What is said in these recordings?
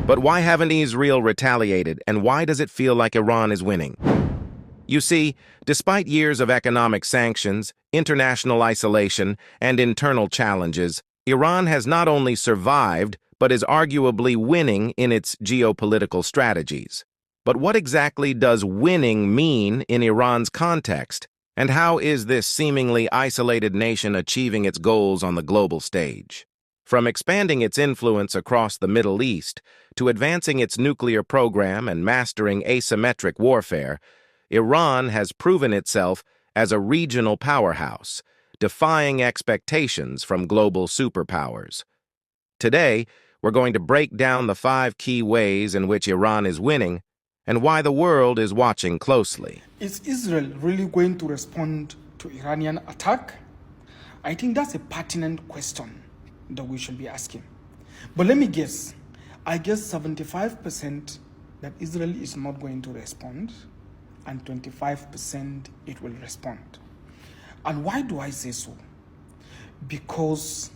But why haven't Israel retaliated, and why does it feel like Iran is winning? You see, despite years of economic sanctions, international isolation, and internal challenges, Iran has not only survived, but is arguably winning in its geopolitical strategies. But what exactly does winning mean in Iran's context? And how is this seemingly isolated nation achieving its goals on the global stage? From expanding its influence across the Middle East to advancing its nuclear program and mastering asymmetric warfare, Iran has proven itself as a regional powerhouse, defying expectations from global superpowers. Today, we're going to break down the 5 key ways in which Iran is winning and why the world is watching closely. Is Israel really going to respond to Iranian attack? I think that's a pertinent question that we should be asking. But let me guess. I guess 75% that Israel is not going to respond, and 25% it will respond. And why do I say so? Because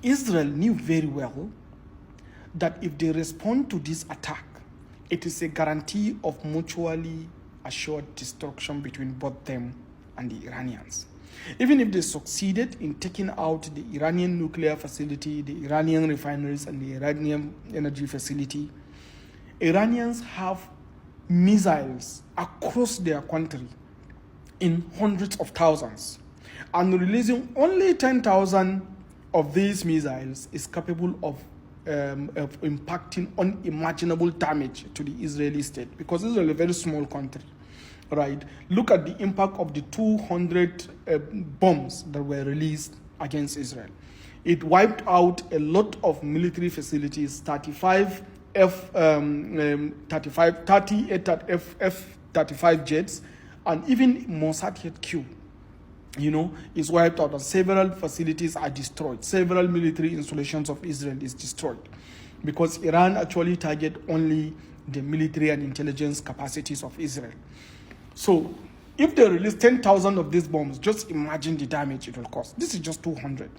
Israel knew very well that if they respond to this attack, it is a guarantee of mutually assured destruction between both them and the Iranians. Even if they succeeded in taking out the Iranian nuclear facility, the Iranian refineries, and the Iranian energy facility, Iranians have missiles across their country in hundreds of thousands, and releasing only 10,000 of these missiles is capable of impacting unimaginable damage to the Israeli state, because Israel is a very small country, right? Look at the impact of the 200 bombs that were released against Israel. It wiped out a lot of military facilities, 38 F-35 jets, and even Mossad HQ, is wiped out, and several facilities are destroyed. Several military installations of Israel is destroyed, because Iran actually target only the military and intelligence capacities of Israel. So if they release 10,000 of these bombs, just imagine the damage it will cause. This is just 200.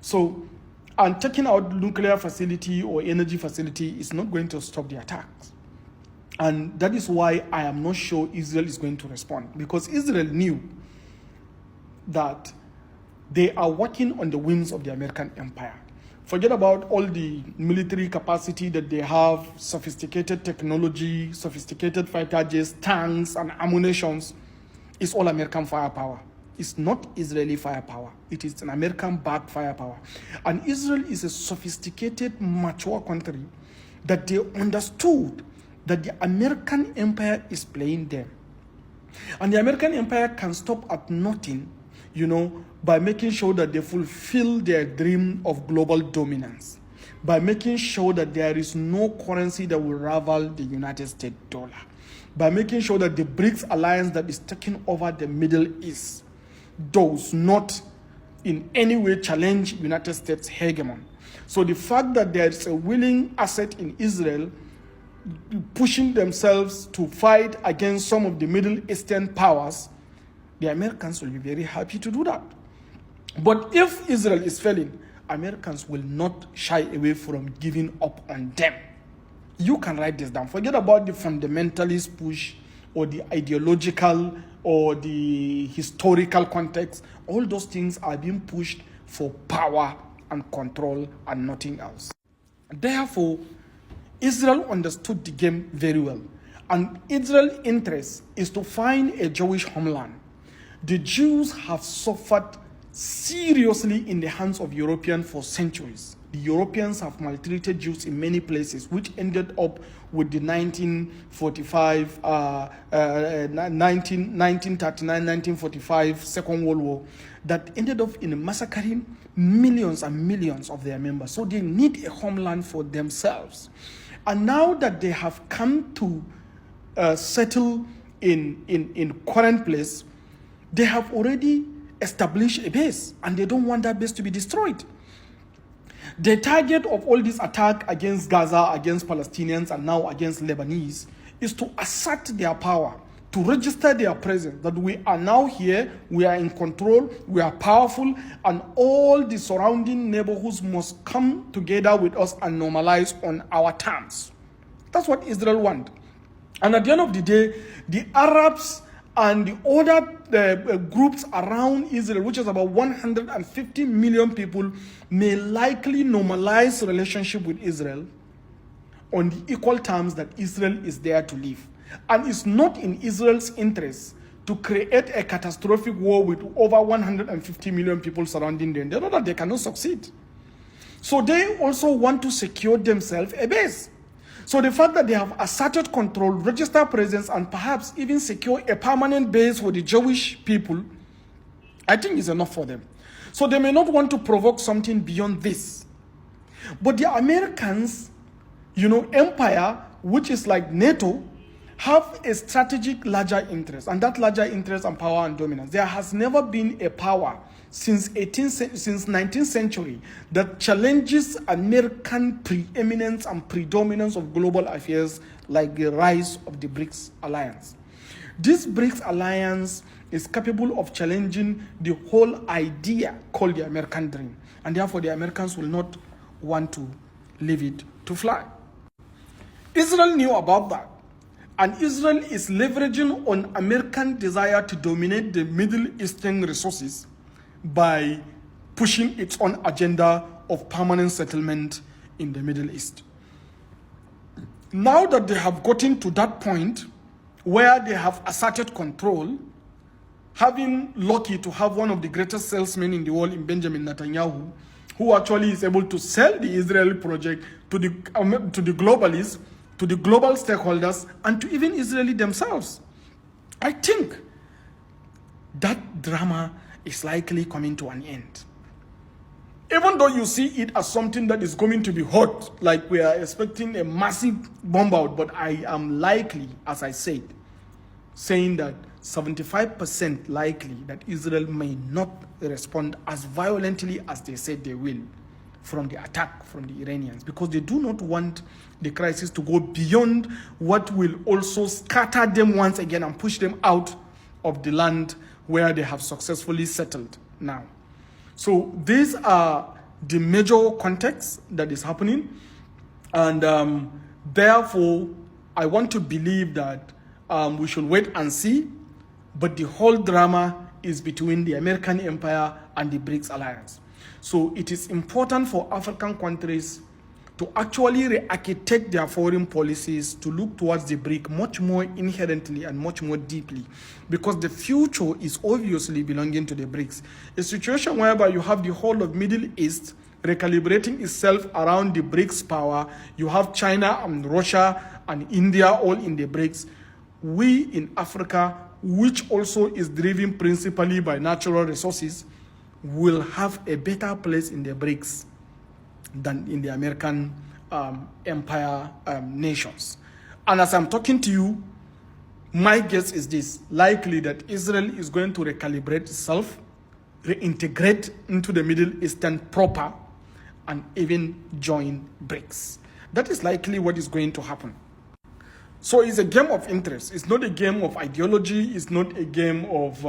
So, and taking out nuclear facility or energy facility is not going to stop the attacks. And that is why I am not sure Israel is going to respond, because Israel knew that they are working on the wings of the American empire. Forget about all the military capacity that they have, sophisticated technology, sophisticated fighter jets, tanks, and ammunitions. It's all American firepower. It's not Israeli firepower. It is an American-backed firepower. And Israel is a sophisticated, mature country that they understood that the American empire is playing them. And the American empire can stop at nothing, by making sure that they fulfill their dream of global dominance, by making sure that there is no currency that will rival the United States dollar, by making sure that the BRICS alliance that is taking over the Middle East does not in any way challenge United States hegemon. So the fact that there is a willing asset in Israel pushing themselves to fight against some of the Middle Eastern powers, the Americans will be very happy to do that. But if Israel is failing, Americans will not shy away from giving up on them. You can write this down. Forget about the fundamentalist push or the ideological or the historical context. All those things are being pushed for power and control and nothing else. Therefore, Israel understood the game very well. And Israel's interest is to find a Jewish homeland. The Jews have suffered seriously in the hands of Europeans for centuries. The Europeans have maltreated Jews in many places, which ended up with the 1939-1945 Second World War that ended up in massacring millions and millions of their members. So they need a homeland for themselves. And now that they have come to settle in current place, they have already established a base, and they don't want that base to be destroyed. The target of all this attack against Gaza, against Palestinians, and now against Lebanese is to assert their power to register their presence, that we are now here, we are in control, we are powerful, and all the surrounding neighborhoods must come together with us and normalize on our terms. That's what Israel wants. And at the end of the day, the Arabs and the other groups around Israel, which is about 150 million people, may likely normalize relationship with Israel on the equal terms that Israel is there to live. And it's not in Israel's interest to create a catastrophic war with over 150 million people surrounding them. They know that they cannot succeed. So they also want to secure themselves a base. So the fact that they have asserted control, registered presence, and perhaps even secure a permanent base for the Jewish people, I think is enough for them. So they may not want to provoke something beyond this. But the Americans, empire, which is like NATO, have a strategic larger interest, and that larger interest and power and dominance. There has never been a power since 19th century that challenges American preeminence and predominance of global affairs like the rise of the BRICS alliance. This BRICS alliance is capable of challenging the whole idea called the American dream, and therefore the Americans will not want to leave it to fly. Israel knew about that. And Israel is leveraging on American desire to dominate the Middle Eastern resources by pushing its own agenda of permanent settlement in the Middle East. Now that they have gotten to that point where they have asserted control, having lucky to have one of the greatest salesmen in the world in Benjamin Netanyahu, who actually is able to sell the Israeli project to the globalists, to the global stakeholders, and to even Israeli themselves. I think that drama is likely coming to an end. Even though you see it as something that is going to be hot, like we are expecting a massive bomb out, but I am likely, as I said, saying that 75% likely that Israel may not respond as violently as they said they will from the attack from the Iranians, because they do not want the crisis to go beyond what will also scatter them once again and push them out of the land where they have successfully settled now. So these are the major contexts that is happening, and therefore I want to believe that we should wait and see, but the whole drama is between the American empire and the BRICS alliance. So it is important for African countries to actually re-architect their foreign policies to look towards the BRIC much more inherently and much more deeply, because the future is obviously belonging to the BRICS. A situation whereby you have the whole of Middle East recalibrating itself around the BRICS power, you have China and Russia and India all in the BRICS. We in Africa, which also is driven principally by natural resources, will have a better place in the BRICS than in the American empire nations. And as I'm talking to you, my guess is this: likely that Israel is going to recalibrate itself, reintegrate into the Middle Eastern proper, and even join BRICS. That is likely what is going to happen. So it's a game of interest. It's not a game of ideology. It's not a game of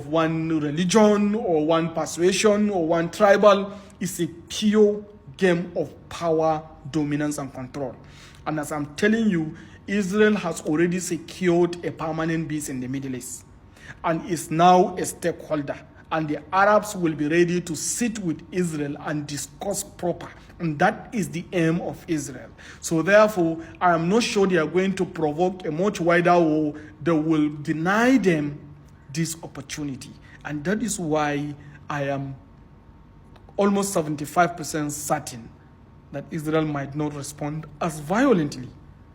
one religion or one persuasion or one tribal. It's a pure game of power, dominance, and control. And as I'm telling you, Israel has already secured a permanent base in the Middle East and is now a stakeholder. And the Arabs will be ready to sit with Israel and discuss proper. And that is the aim of Israel. So therefore, I am not sure they are going to provoke a much wider war that will deny them this opportunity. And that is why I am almost 75% certain that Israel might not respond as violently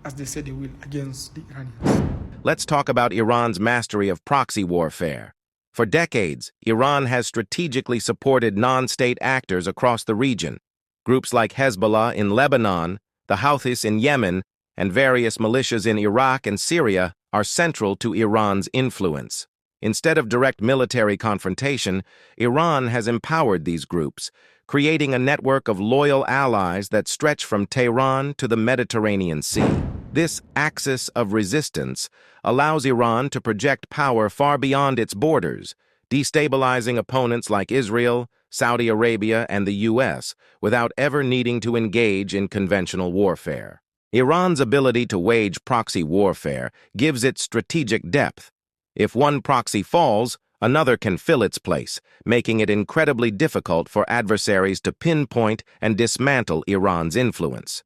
as they said they will against the Iranians. Let's talk about Iran's mastery of proxy warfare. For decades, Iran has strategically supported non-state actors across the region. Groups like Hezbollah in Lebanon, the Houthis in Yemen, and various militias in Iraq and Syria are central to Iran's influence. Instead of direct military confrontation, Iran has empowered these groups, creating a network of loyal allies that stretch from Tehran to the Mediterranean Sea. This axis of resistance allows Iran to project power far beyond its borders, destabilizing opponents like Israel, Saudi Arabia, and the US without ever needing to engage in conventional warfare. Iran's ability to wage proxy warfare gives it strategic depth. If one proxy falls, another can fill its place, making it incredibly difficult for adversaries to pinpoint and dismantle Iran's influence.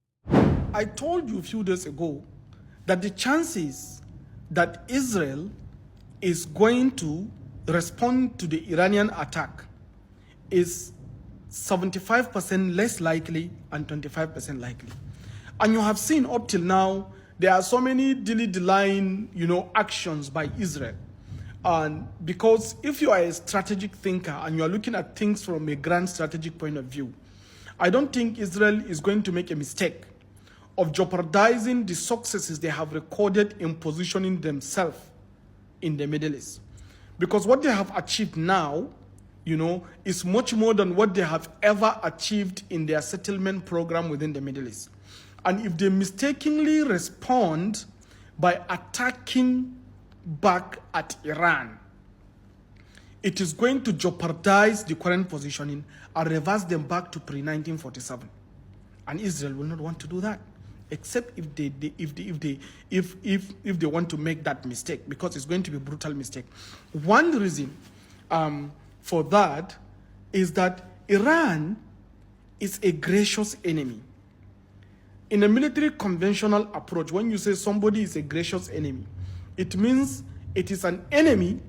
I told you a few days ago that the chances that Israel is going to respond to the Iranian attack is 75% less likely and 25% likely. And you have seen up till now, there are so many dilly-dallying, actions by Israel. And because if you are a strategic thinker and you are looking at things from a grand strategic point of view, I don't think Israel is going to make a mistake of jeopardizing the successes they have recorded in positioning themselves in the Middle East. Because what they have achieved now, is much more than what they have ever achieved in their settlement program within the Middle East. And if they mistakenly respond by attacking back at Iran, it is going to jeopardize the current positioning and reverse them back to pre-1947. And Israel will not want to do that, except if they want to make that mistake, because it's going to be a brutal mistake. One reason for that is that Iran is a gracious enemy. In a military conventional approach, when you say somebody is a gracious enemy, it means it is an enemy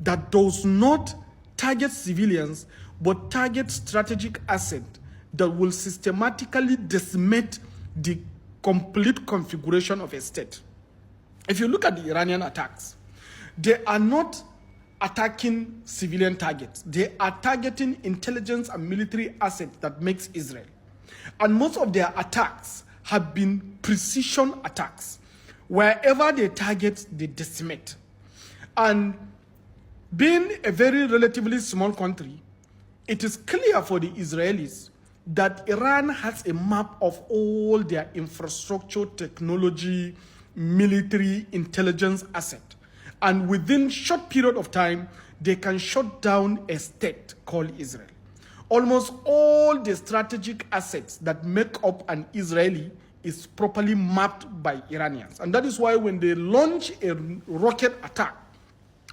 that does not target civilians, but target strategic assets that will systematically decimate the complete configuration of a state. If you look at the Iranian attacks, they are not attacking civilian targets. They are targeting intelligence and military assets that makes Israel. And most of their attacks have been precision attacks. Wherever they target, they decimate. And being a very relatively small country, it is clear for the Israelis that Iran has a map of all their infrastructure, technology, military, intelligence asset. And within a short period of time, they can shut down a state called Israel. Almost all the strategic assets that make up an Israeli is properly mapped by Iranians. And that is why when they launch a rocket attack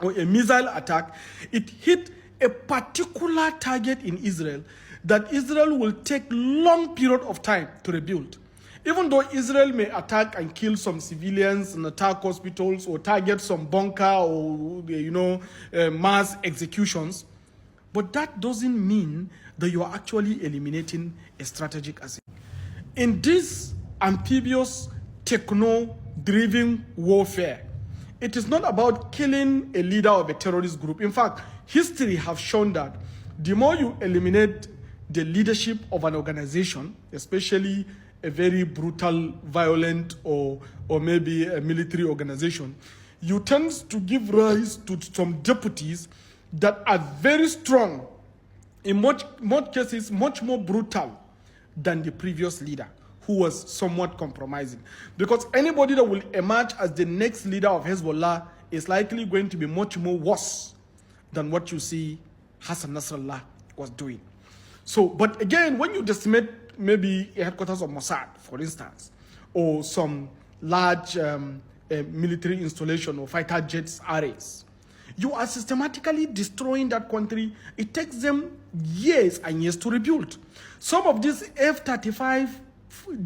or a missile attack, it hit a particular target in Israel that Israel will take long period of time to rebuild. Even though Israel may attack and kill some civilians and attack hospitals or target some bunker or mass executions, but that doesn't mean that you are actually eliminating a strategic asset. In this amphibious, techno-driven warfare, it is not about killing a leader of a terrorist group. In fact, history has shown that the more you eliminate the leadership of an organization, especially a very brutal, violent, or maybe a military organization, you tend to give rise to some deputies that are very strong, in much cases much more brutal than the previous leader, who was somewhat compromising. Because anybody that will emerge as the next leader of Hezbollah is likely going to be much more worse than what you see Hassan Nasrallah was doing. So, but again, when you decimate maybe a headquarters of Mossad, for instance, or some large military installation or fighter jets arrays, you are systematically destroying that country. It takes them years and years to rebuild. Some of these F-35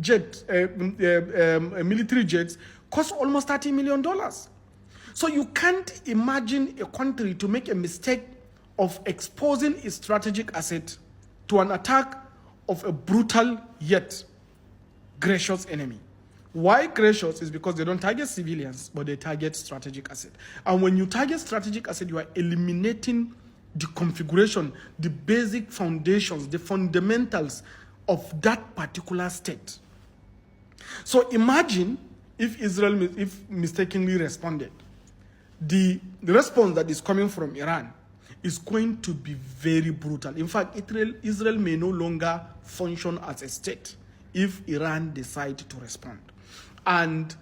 jets, military jets, cost almost $30 million. So you can't imagine a country to make a mistake of exposing its strategic asset to an attack of a brutal yet gracious enemy. Why gracious? Is because they don't target civilians, but they target strategic asset. And when you target strategic asset, you are eliminating the configuration, the basic foundations, the fundamentals of that particular state. So imagine if Israel mistakenly responded. The response that is coming from Iran is going to be very brutal. In fact, Israel may no longer function as a state if Iran decides to respond. And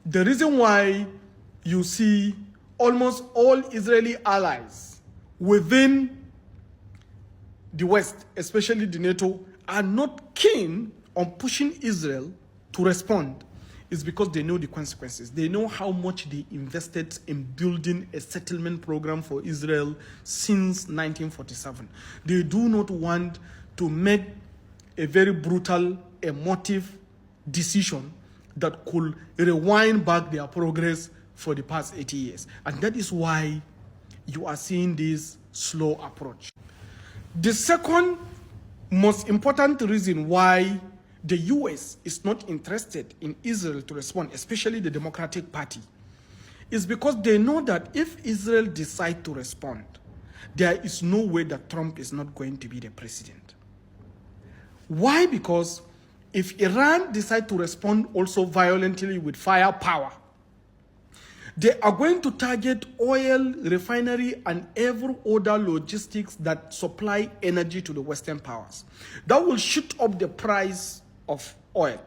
The reason why you see almost all Israeli allies within the West, especially the NATO, are not keen on pushing Israel to respond is because they know the consequences. They know how much they invested in building a settlement program for Israel since 1947. They do not want to make a very brutal, emotive decision that could rewind back their progress for the past 80 years. And that is why you are seeing this slow approach. The second most important reason why the US is not interested in Israel to respond, especially the Democratic Party, is because they know that if Israel decides to respond, there is no way that Trump is not going to be the president. Why? Because if Iran decides to respond also violently with firepower, they are going to target oil, refinery, and every other logistics that supply energy to the Western powers. That will shoot up the price of oil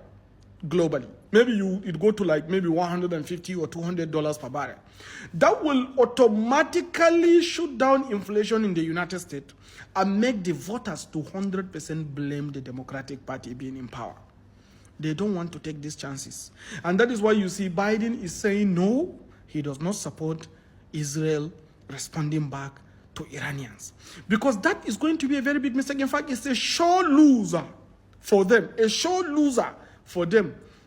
globally. Maybe it go to like maybe $150 or $200 per barrel. That will automatically shoot down inflation in the United States and make the voters to 100% blame the Democratic Party being in power. They don't want to take these chances. And that is why you see Biden is saying no, he does not support Israel responding back to Iranians. Because that is going to be a very big mistake. In fact, it's a sure loser for them,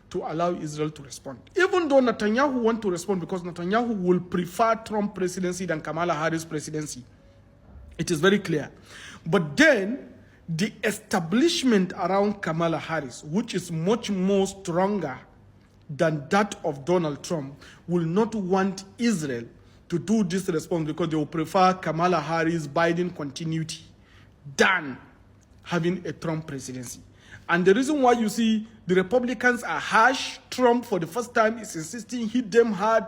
to allow Israel to respond. Even though Netanyahu wants to respond because Netanyahu will prefer Trump presidency than Kamala Harris presidency. It is very clear. But then, the establishment around Kamala Harris, which is much more stronger than that of Donald Trump, will not want Israel to do this response because they will prefer Kamala Harris, Biden continuity than having a Trump presidency. And the reason why you see the Republicans are harsh, Trump for the first time is insisting, hit them hard,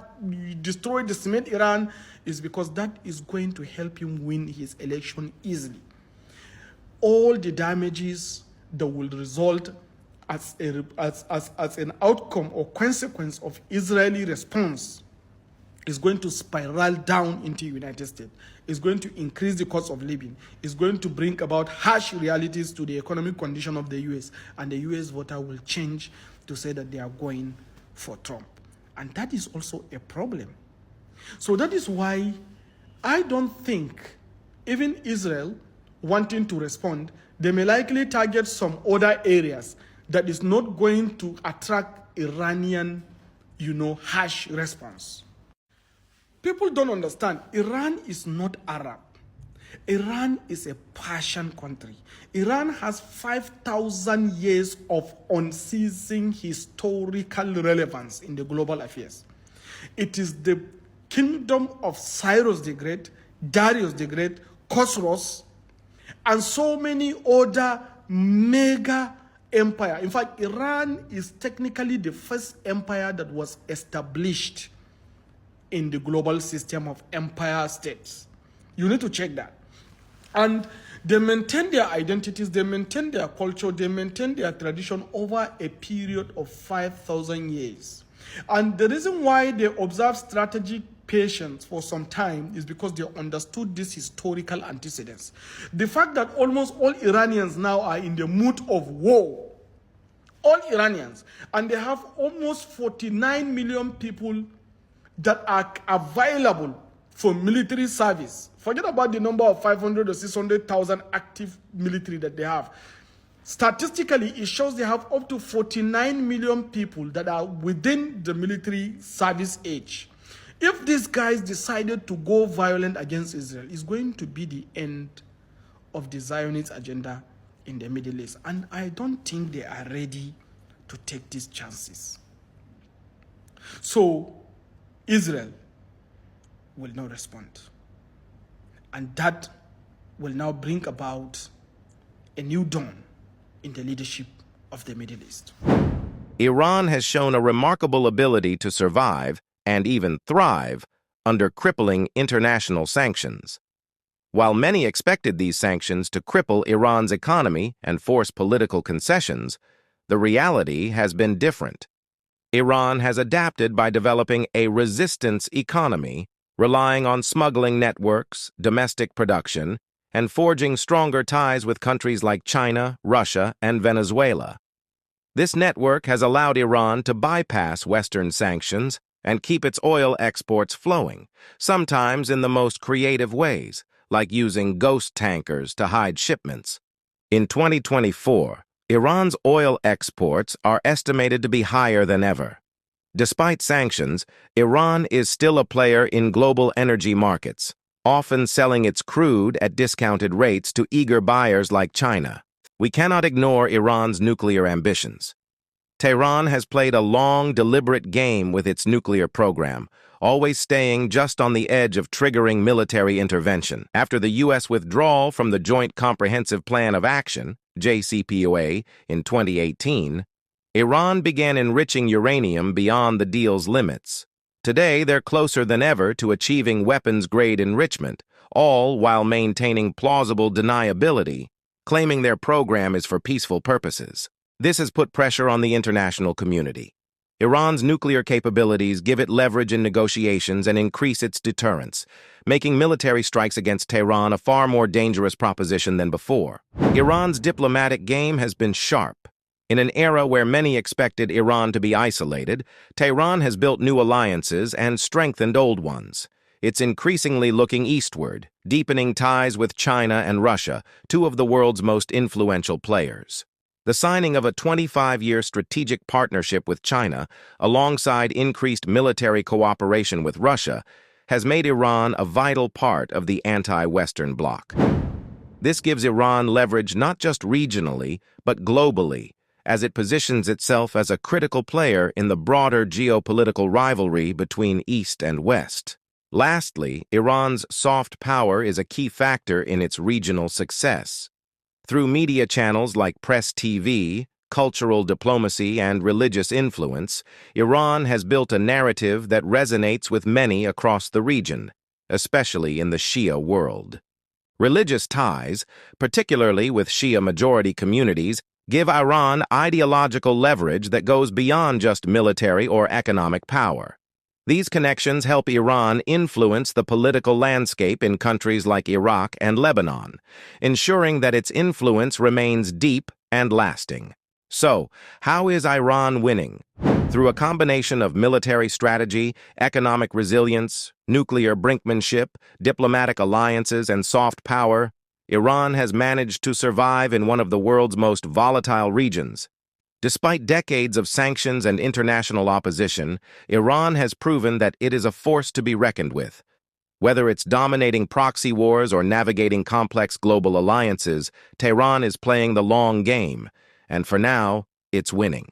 destroy the cement Iran, is because that is going to help him win his election easily. All the damages that will result as an outcome or consequence of Israeli response is going to spiral down into the United States. It's going to increase the cost of living. It's going to bring about harsh realities to the economic condition of the US. And the US voter will change to say that they are going for Trump. And that is also a problem. So that is why I don't think even Israel wanting to respond, they may likely target some other areas that is not going to attract Iranian, harsh response. People don't understand. Iran is not Arab. Iran is a Persian country. Iran has 5,000 years of unceasing historical relevance in the global affairs. It is the kingdom of Cyrus the Great, Darius the Great, Khosrow, and so many other mega empire. In fact, Iran is technically the first empire that was established in the global system of empire states. You need to check that. And they maintain their identities, they maintain their culture, they maintain their tradition over a period of 5,000 years. And the reason why they observe strategic patience for some time is because they understood this historical antecedents. The fact that almost all Iranians now are in the mood of war, all Iranians, and they have almost 49 million people that are available for military service. Forget about the number of 500 or 600,000 active military that they have. Statistically, it shows they have up to 49 million people that are within the military service age. If these guys decided to go violent against Israel, it's going to be the end of the Zionist agenda in the Middle East. And I don't think they are ready to take these chances. So, Israel will not respond. And that will now bring about a new dawn in the leadership of the Middle East. Iran has shown a remarkable ability to survive and even thrive under crippling international sanctions. While many expected these sanctions to cripple Iran's economy and force political concessions, the reality has been different. Iran has adapted by developing a resistance economy, relying on smuggling networks, domestic production, and forging stronger ties with countries like China, Russia, and Venezuela. This network has allowed Iran to bypass Western sanctions and keep its oil exports flowing, sometimes in the most creative ways, like using ghost tankers to hide shipments. In 2024, Iran's oil exports are estimated to be higher than ever. Despite sanctions, Iran is still a player in global energy markets, often selling its crude at discounted rates to eager buyers like China. We cannot ignore Iran's nuclear ambitions. Tehran has played a long, deliberate game with its nuclear program, always staying just on the edge of triggering military intervention. After the U.S. withdrawal from the Joint Comprehensive Plan of Action, JCPOA, in 2018, Iran began enriching uranium beyond the deal's limits. Today, they're closer than ever to achieving weapons-grade enrichment, all while maintaining plausible deniability, claiming their program is for peaceful purposes. This has put pressure on the international community. Iran's nuclear capabilities give it leverage in negotiations and increase its deterrence, making military strikes against Tehran a far more dangerous proposition than before. Iran's diplomatic game has been sharp. In an era where many expected Iran to be isolated, Tehran has built new alliances and strengthened old ones. It's increasingly looking eastward, deepening ties with China and Russia, two of the world's most influential players. The signing of a 25-year strategic partnership with China, alongside increased military cooperation with Russia, has made Iran a vital part of the anti-Western bloc. This gives Iran leverage not just regionally, but globally, as it positions itself as a critical player in the broader geopolitical rivalry between East and West. Lastly, Iran's soft power is a key factor in its regional success. Through media channels like Press TV, cultural diplomacy, and religious influence, Iran has built a narrative that resonates with many across the region, especially in the Shia world. Religious ties, particularly with Shia-majority communities, give Iran ideological leverage that goes beyond just military or economic power. These connections help Iran influence the political landscape in countries like Iraq and Lebanon, ensuring that its influence remains deep and lasting. So, how is Iran winning? Through a combination of military strategy, economic resilience, nuclear brinkmanship, diplomatic alliances, and soft power, Iran has managed to survive in one of the world's most volatile regions. Despite decades of sanctions and international opposition, Iran has proven that it is a force to be reckoned with. Whether it's dominating proxy wars or navigating complex global alliances, Tehran is playing the long game, and for now, it's winning.